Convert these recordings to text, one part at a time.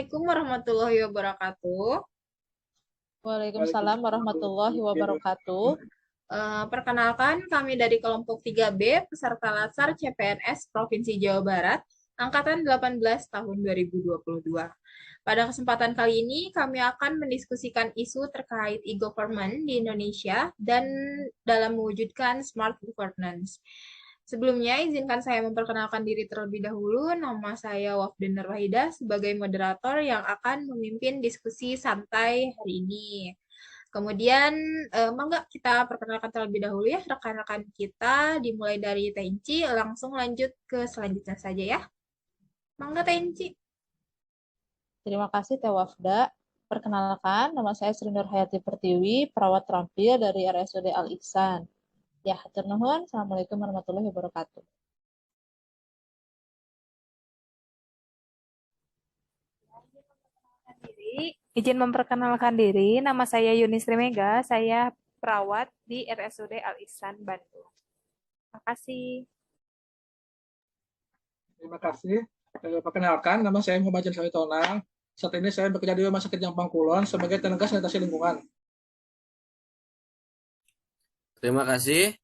Assalamualaikum warahmatullahi wabarakatuh. Waalaikumsalam warahmatullahi wabarakatuh. Perkenalkan, kami dari kelompok 3B, peserta Latsar CPNS Provinsi Jawa Barat, Angkatan 18 tahun 2022. Pada kesempatan kali ini, kami akan mendiskusikan isu terkait e-government di Indonesia dan dalam mewujudkan smart governance. Sebelumnya, izinkan saya memperkenalkan diri terlebih dahulu. Nama saya Wafden Nurwahidah sebagai moderator yang akan memimpin diskusi santai hari ini. Kemudian, mangga kita perkenalkan terlebih dahulu ya rekan-rekan kita, dimulai dari Tenci, langsung lanjut ke selanjutnya saja ya. Mangga Tenci. Terima kasih Teh Wafda. Perkenalkan, nama saya Sri Nurhayati Pertiwi, perawat terampil dari RSUD Al Ihsan. Ya, hatur nuhun. Assalamualaikum warahmatullahi wabarakatuh. Izin memperkenalkan diri, nama saya Yunisri Mega, saya perawat di RSUD Al Ihsan Bandung. Terima kasih. Terima kasih. Perkenalkan, nama saya Muhammad Jansari Tonang. Saat ini saya bekerja di Rumah Sakit Jampang Kulon sebagai tenaga sanitasi lingkungan. Terima kasih.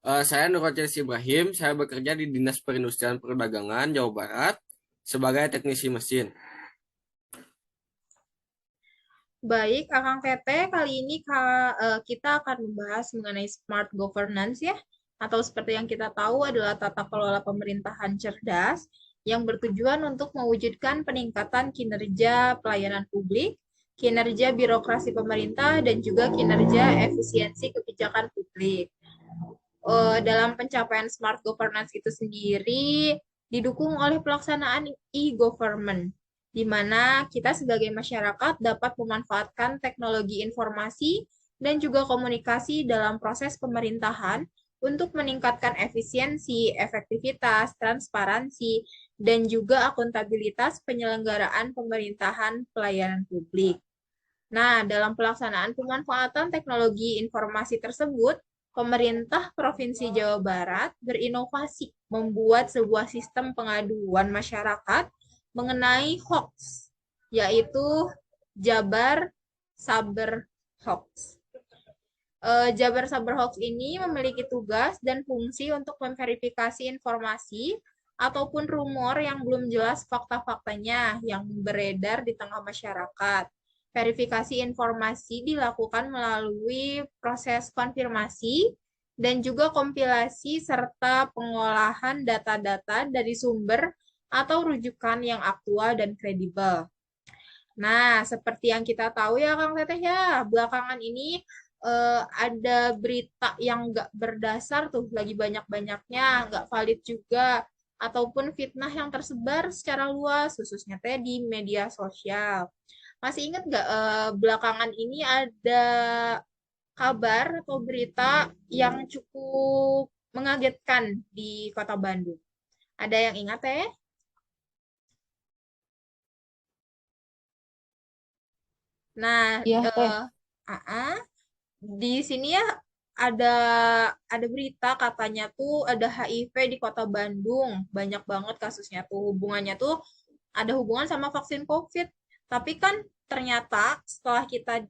Saya Nurwajiris Ibrahim. Saya bekerja di Dinas Perindustrian Perdagangan Jawa Barat sebagai teknisi mesin. Baik, Akang Teteh, kali ini kita akan membahas mengenai smart governance ya, atau seperti yang kita tahu adalah tata kelola pemerintahan cerdas yang bertujuan untuk mewujudkan peningkatan kinerja pelayanan publik, kinerja birokrasi pemerintah, dan juga kinerja efisiensi kebijakan publik. Dalam pencapaian smart governance itu sendiri didukung oleh pelaksanaan e-government, di mana kita sebagai masyarakat dapat memanfaatkan teknologi informasi dan juga komunikasi dalam proses pemerintahan untuk meningkatkan efisiensi, efektivitas, transparansi, dan juga akuntabilitas penyelenggaraan pemerintahan pelayanan publik. Nah, dalam pelaksanaan pemanfaatan teknologi informasi tersebut, pemerintah Provinsi Jawa Barat berinovasi membuat sebuah sistem pengaduan masyarakat mengenai hoax, yaitu Jabar Saber Hoax. Jabar Saber Hoax ini memiliki tugas dan fungsi untuk memverifikasi informasi ataupun rumor yang belum jelas fakta-faktanya yang beredar di tengah masyarakat. Verifikasi informasi dilakukan melalui proses konfirmasi dan juga kompilasi serta pengolahan data-data dari sumber atau rujukan yang aktual dan kredibel. Nah, seperti yang kita tahu ya Kang Teteh ya, belakangan ini ada berita yang nggak berdasar tuh, lagi banyak-banyaknya, nggak valid juga, ataupun fitnah yang tersebar secara luas, khususnya teh di media sosial. Masih ingat nggak belakangan ini ada kabar atau berita yang cukup mengagetkan di Kota Bandung? Ada yang ingat teh? Nah, Iya, Teh. di sini ya ada ada berita katanya tuh ada HIV di Kota Bandung. Banyak banget kasusnya tuh. Hubungannya tuh ada hubungan sama vaksin COVID. Tapi kan ternyata setelah kita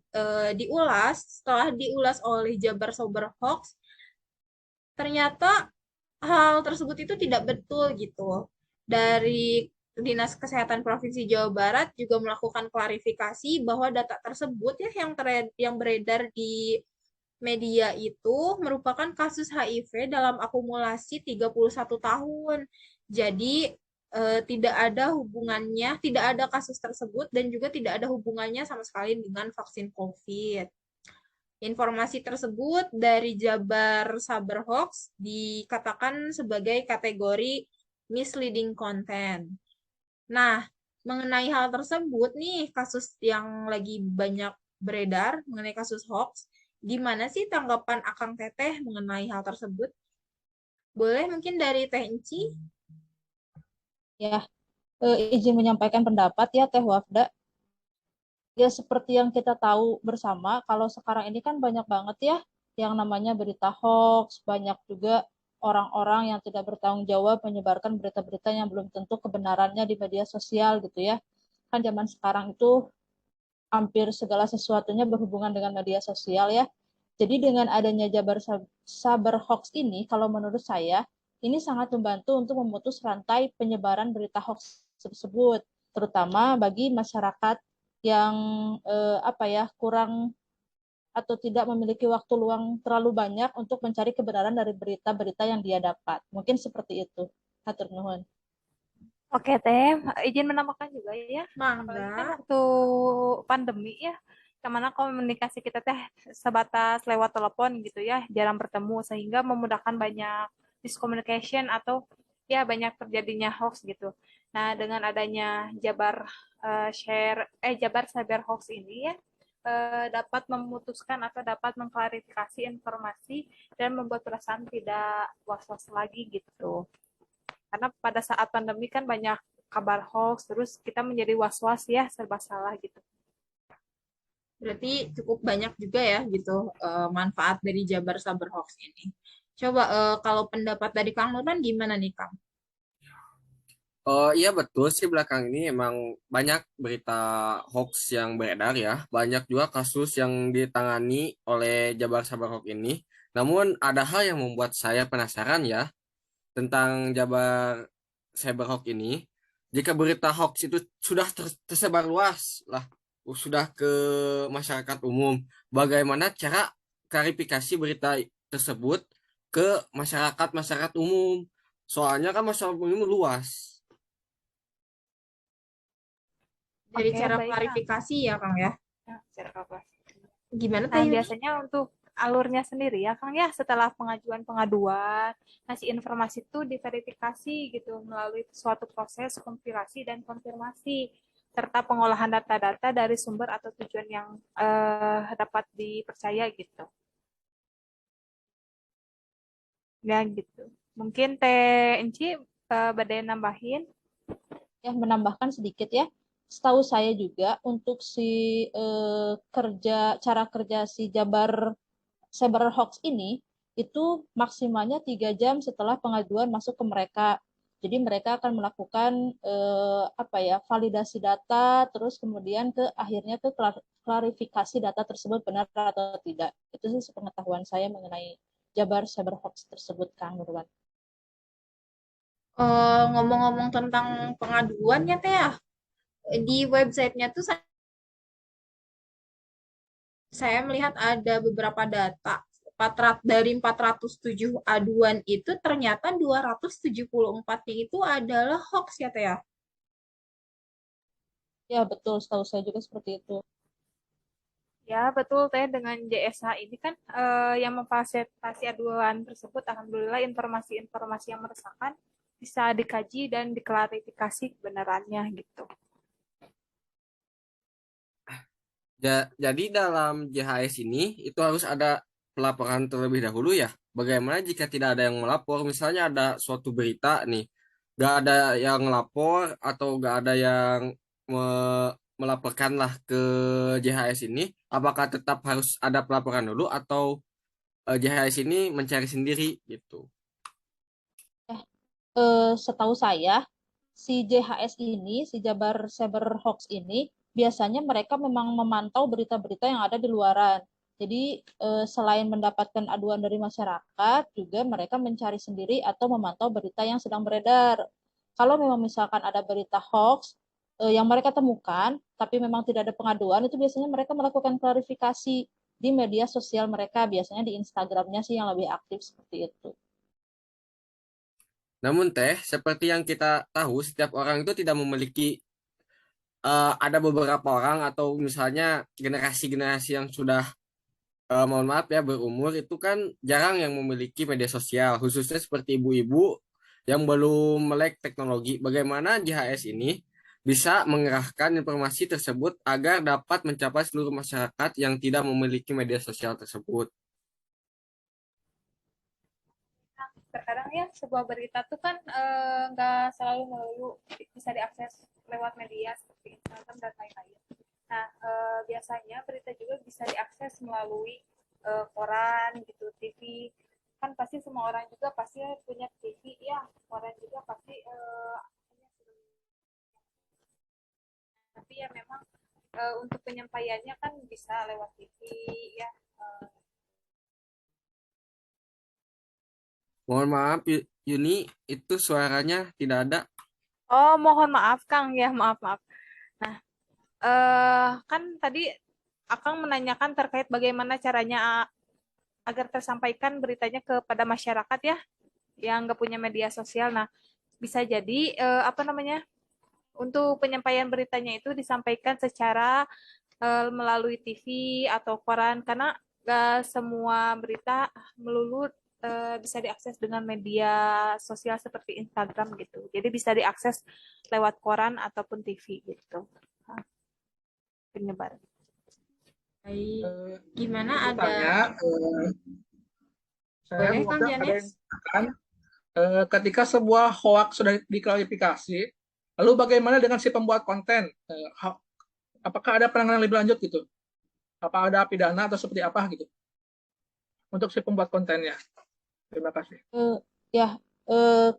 setelah diulas oleh Jabar Sober Hoax, ternyata hal tersebut itu tidak betul gitu. Dari Dinas Kesehatan Provinsi Jawa Barat juga melakukan klarifikasi bahwa data tersebut ya yang beredar di media itu merupakan kasus HIV dalam akumulasi 31 tahun. Jadi tidak ada hubungannya, tidak ada kasus tersebut dan juga tidak ada hubungannya sama sekali dengan vaksin COVID. Informasi tersebut dari Jabar Saber Hoax dikatakan sebagai kategori misleading content. Nah, mengenai hal tersebut nih, kasus yang lagi banyak beredar mengenai kasus hoax, gimana sih tanggapan Akang Teteh mengenai hal tersebut? Boleh mungkin dari Teh Enci? Ya, izin menyampaikan pendapat ya Teh Wafda. Ya seperti yang kita tahu bersama, kalau sekarang ini kan banyak banget ya yang namanya berita hoax, banyak juga orang-orang yang tidak bertanggung jawab menyebarkan berita-berita yang belum tentu kebenarannya di media sosial gitu ya. kan zaman sekarang itu hampir segala sesuatunya berhubungan dengan media sosial ya. Jadi dengan adanya Saber Hoax ini, kalau menurut saya, ini sangat membantu untuk memutus rantai penyebaran berita hoax tersebut, terutama bagi masyarakat yang kurang atau tidak memiliki waktu luang terlalu banyak untuk mencari kebenaran dari berita-berita yang dia dapat. Mungkin seperti itu. Hatur nuhun. Oke, Teh. Izin menambahkan juga ya. Apalagi kan Mangga. waktu pandemi ya, kemana komunikasi kita teh sebatas lewat telepon gitu ya, jarang bertemu sehingga memudahkan banyak miscommunication atau ya banyak terjadinya hoax gitu. Nah, dengan adanya Jabar Cyber Hoax ini ya, dapat memutuskan atau dapat mengklarifikasi informasi dan membuat perasaan tidak was-was lagi gitu. Karena pada saat pandemi kan banyak kabar hoax, terus kita menjadi was-was ya, serba salah gitu. Berarti cukup banyak juga ya gitu manfaat dari Jabar Saber Hoax ini. Coba kalau pendapat dari Kang Nurman gimana nih Kang? Oh iya betul sih belakang ini emang banyak berita hoax yang beredar ya. Banyak juga kasus yang ditangani oleh Jabar Sabar Hoax ini. Namun ada hal yang membuat saya penasaran ya tentang Jabar Cyber Hoax ini. Jika berita hoax itu sudah tersebar luas lah, sudah ke masyarakat umum, bagaimana cara klarifikasi berita tersebut ke masyarakat umum? Soalnya kan masyarakat umum luas. Dari Oke, cara baik Kang. klarifikasi ya Kang ya. Nah, cara apa? Gimana Teh Nah, Yuni? biasanya untuk alurnya sendiri ya, Kang ya, setelah pengaduan, ngasih informasi itu diverifikasi gitu melalui suatu proses kompilasi dan konfirmasi serta pengolahan data-data dari sumber atau tujuan yang dapat dipercaya gitu. Ya gitu. Mungkin Teh Enci badai nambahin. Ya, menambahkan sedikit ya. Setahu saya juga untuk cara kerja si Cyber Hoax ini itu maksimalnya 3 jam setelah pengaduan masuk ke mereka. Jadi mereka akan melakukan validasi data, terus kemudian akhirnya ke klarifikasi data tersebut benar atau tidak. Itu sih sepengetahuan saya mengenai Jabar Cyber Hoax tersebut, Kang Nurwan. Ngomong-ngomong tentang pengaduannya Teh ya, di websitenya tuh saya melihat ada beberapa data. Dari 407 aduan itu ternyata 274-nya itu adalah hoax ya Teh ya. Ya, betul. Setahu saya juga seperti itu. Ya, betul Teh dengan JSH ini kan yang memfasilitasi aduan tersebut alhamdulillah informasi-informasi yang meresahkan bisa dikaji dan diklarifikasi kebenarannya gitu. Jadi dalam JHS ini itu harus ada pelaporan terlebih dahulu ya. Bagaimana jika tidak ada yang melapor? Misalnya ada suatu berita nih, gak ada yang melapor atau gak ada yang melaporkan lah ke JHS ini, apakah tetap harus ada pelaporan dulu atau JHS ini mencari sendiri gitu? Setahu saya, si JHS ini, si Jabar Cyber Hoax ini, biasanya mereka memang memantau berita-berita yang ada di luaran. Jadi selain mendapatkan aduan dari masyarakat, juga mereka mencari sendiri atau memantau berita yang sedang beredar. Kalau memang misalkan ada berita hoax yang mereka temukan, tapi memang tidak ada pengaduan, itu biasanya mereka melakukan klarifikasi di media sosial mereka, biasanya di Instagramnya sih yang lebih aktif seperti itu. Namun teh, seperti yang kita tahu, setiap orang itu tidak memiliki ada beberapa orang atau misalnya generasi-generasi yang sudah mohon maaf ya berumur itu kan jarang yang memiliki media sosial, khususnya seperti ibu-ibu yang belum melek teknologi. Bagaimana JHS ini bisa mengerahkan informasi tersebut agar dapat mencapai seluruh masyarakat yang tidak memiliki media sosial tersebut? Terkadang ya sebuah berita tuh kan nggak selalu melulu bisa diakses lewat media seperti Instagram dan lain-lain. Nah, biasanya berita juga bisa diakses melalui koran gitu, TV. Kan pasti semua orang juga pasti punya TV ya, koran juga pasti untuk penyampaiannya kan bisa lewat TV ya. Mohon maaf, Yuni, itu suaranya tidak ada. Oh, mohon maaf Kang ya, maaf maaf. Nah, kan tadi Akang menanyakan terkait bagaimana caranya agar tersampaikan beritanya kepada masyarakat ya yang nggak punya media sosial. Nah, bisa jadi apa namanya, untuk penyampaian beritanya itu disampaikan secara melalui TV atau koran karena nggak semua berita melulu bisa diakses dengan media sosial seperti Instagram gitu. Jadi bisa diakses lewat koran ataupun TV gitu. Nah, penyebar. Baik. Eh, Gimana Mau ada? tanya, saya Boleh mau Kang ada yang Janes? mengatakan ketika sebuah hoax sudah diklarifikasi, lalu bagaimana dengan si pembuat konten? Apakah ada penanganan lebih lanjut gitu? Apa ada pidana atau seperti apa gitu untuk si pembuat kontennya? Terima kasih. Eh, ya,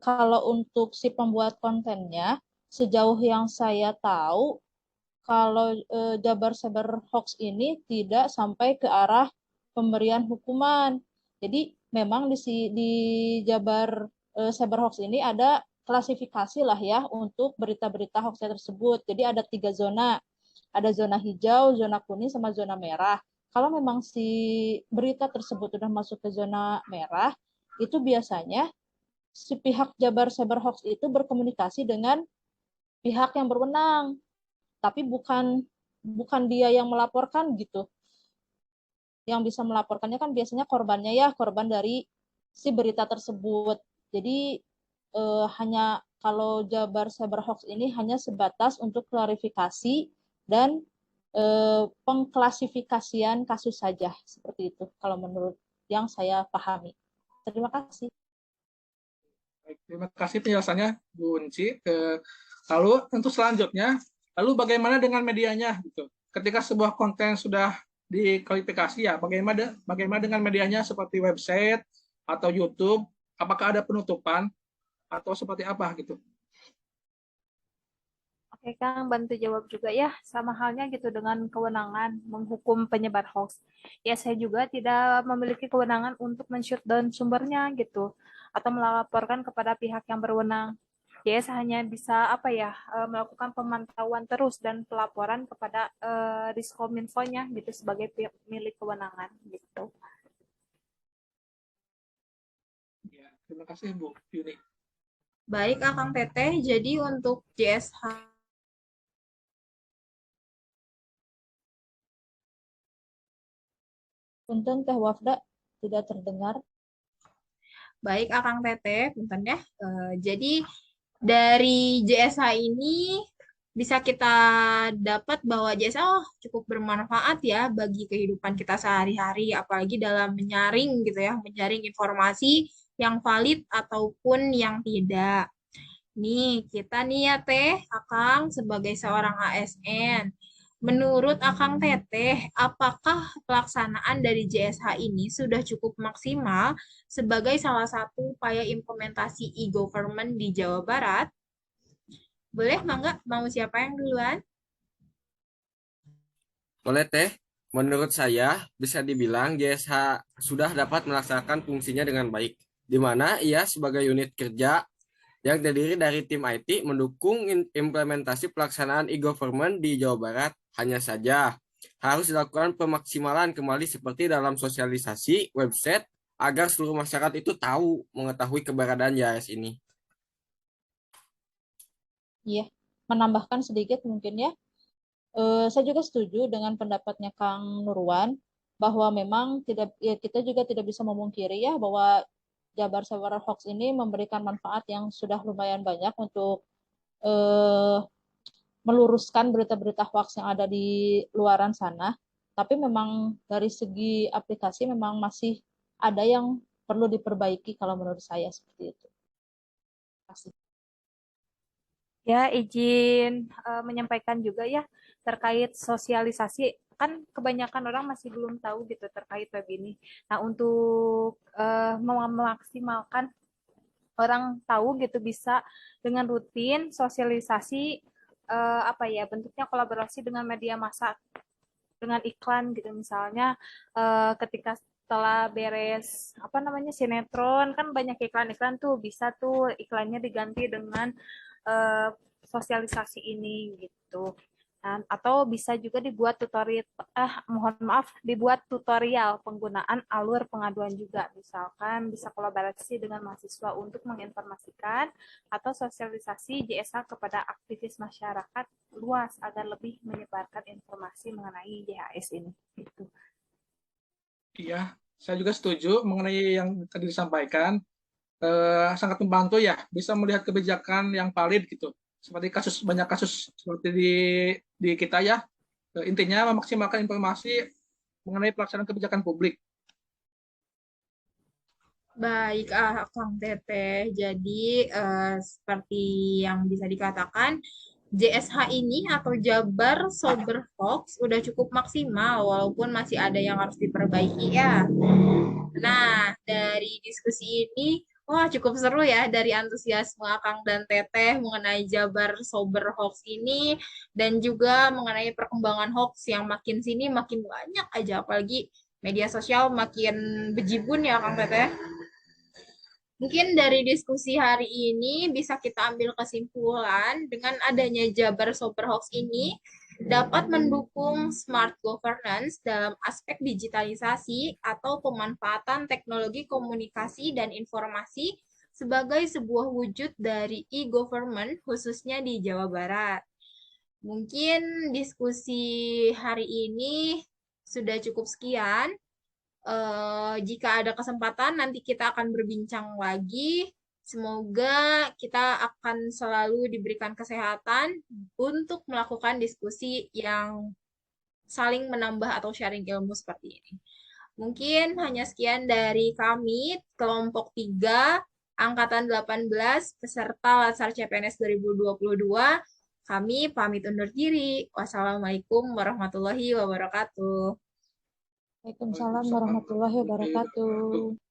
kalau untuk si pembuat kontennya, sejauh yang saya tahu, kalau Jabar Cyber Hoax ini tidak sampai ke arah pemberian hukuman. Jadi memang di Jabar Cyber Hoax ini ada klasifikasi lah ya untuk berita-berita hoax tersebut. Jadi ada 3 zona. Ada zona hijau, zona kuning, sama zona merah. Kalau memang si berita tersebut sudah masuk ke zona merah, itu biasanya si pihak Jabar Cyber Hoax itu berkomunikasi dengan pihak yang berwenang, tapi bukan bukan dia yang melaporkan gitu. Yang bisa melaporkannya kan biasanya korbannya ya, korban dari si berita tersebut. Jadi hanya kalau Jabar Cyber Hoax ini hanya sebatas untuk klarifikasi dan pengklasifikasian kasus saja, seperti itu kalau menurut yang saya pahami. Terima kasih. Baik, terima kasih penjelasannya, Bu Unci. Lalu untuk selanjutnya, lalu bagaimana dengan medianya gitu? Ketika sebuah konten sudah diklarifikasi ya, bagaimana dengan medianya seperti website atau YouTube? Apakah ada penutupan atau seperti apa gitu? Oke, Kang, bantu jawab juga ya, sama halnya gitu dengan kewenangan menghukum penyebar hoax. Ya, saya juga tidak memiliki kewenangan untuk men-shutdown sumbernya gitu, atau melaporkan kepada pihak yang berwenang. Ya, saya hanya bisa apa ya, melakukan pemantauan terus dan pelaporan kepada Diskominfo-nya gitu sebagai milik kewenangan gitu. Ya, terima kasih Bu Yuni. Baik Akang Teteh, jadi untuk JSH Punten Teh Wafda tidak terdengar. baik Akang Teteh, punten ya. Jadi dari JSH ini bisa kita dapat bahwa JSH cukup bermanfaat ya bagi kehidupan kita sehari-hari, apalagi dalam menyaring gitu ya, menyaring informasi yang valid ataupun yang tidak. Nih, kita nih ya Teh, Akang sebagai seorang ASN. Menurut Akang Teteh, apakah pelaksanaan dari JSH ini sudah cukup maksimal sebagai salah satu upaya implementasi e-government di Jawa Barat? Boleh, Mangga? Mau siapa yang duluan? Boleh Teh, menurut saya bisa dibilang JSH sudah dapat melaksanakan fungsinya dengan baik, di mana ia sebagai unit kerja yang terdiri dari tim IT mendukung implementasi pelaksanaan e-government di Jawa Barat. Hanya saja harus dilakukan pemaksimalan kembali seperti dalam sosialisasi website agar seluruh masyarakat itu tahu mengetahui keberadaan JAS ini. Iya, menambahkan sedikit mungkin ya. Saya juga setuju dengan pendapatnya Kang Nurwan bahwa memang tidak ya kita juga tidak bisa memungkiri ya bahwa Jabar Cyber Hoax ini memberikan manfaat yang sudah lumayan banyak untuk eh, meluruskan berita-berita hoax yang ada di luaran sana. Tapi memang dari segi aplikasi memang masih ada yang perlu diperbaiki kalau menurut saya seperti itu. Terima kasih. Ya, izin menyampaikan juga ya terkait sosialisasi. Kan kebanyakan orang masih belum tahu gitu terkait web ini. Nah, untuk memaksimalkan orang tahu gitu bisa dengan rutin sosialisasi apa ya, bentuknya kolaborasi dengan media massa, dengan iklan gitu. Misalnya ketika setelah beres apa namanya sinetron kan banyak iklan-iklan tuh, bisa tuh iklannya diganti dengan eh, sosialisasi ini gitu. Dan, atau bisa juga dibuat tutorial, mohon maaf, dibuat tutorial penggunaan alur pengaduan juga. Misalkan bisa kolaborasi dengan mahasiswa untuk menginformasikan atau sosialisasi JSH kepada aktivis masyarakat luas agar lebih menyebarkan informasi mengenai JHS ini. Gitu. Iya, saya juga setuju mengenai yang tadi disampaikan. Sangat membantu ya, bisa melihat kebijakan yang valid gitu. Seperti banyak kasus seperti di kita ya. Intinya memaksimalkan informasi mengenai pelaksanaan kebijakan publik. Baik, Kang Teteh. Jadi, seperti yang bisa dikatakan, JSH ini atau Jabar Sober Hoax udah cukup maksimal, walaupun masih ada yang harus diperbaiki ya. Nah, dari diskusi ini, wah cukup seru ya dari antusiasme Akang dan Teteh mengenai Jabar Sober Hoax ini, dan juga mengenai perkembangan hoax yang makin sini makin banyak aja, apalagi media sosial makin bejibun ya Kang Teteh. Mungkin dari diskusi hari ini bisa kita ambil kesimpulan dengan adanya Jabar Sober Hoax ini dapat mendukung smart governance dalam aspek digitalisasi atau pemanfaatan teknologi komunikasi dan informasi sebagai sebuah wujud dari e-government khususnya di Jawa Barat. Mungkin diskusi hari ini sudah cukup sekian. Jika ada kesempatan nanti kita akan berbincang lagi. Semoga kita akan selalu diberikan kesehatan untuk melakukan diskusi yang saling menambah atau sharing ilmu seperti ini. Mungkin hanya sekian dari kami, kelompok 3, Angkatan 18, peserta Latsar CPNS 2022. Kami pamit undur diri. Wassalamualaikum warahmatullahi wabarakatuh. Waalaikumsalam warahmatullahi wabarakatuh.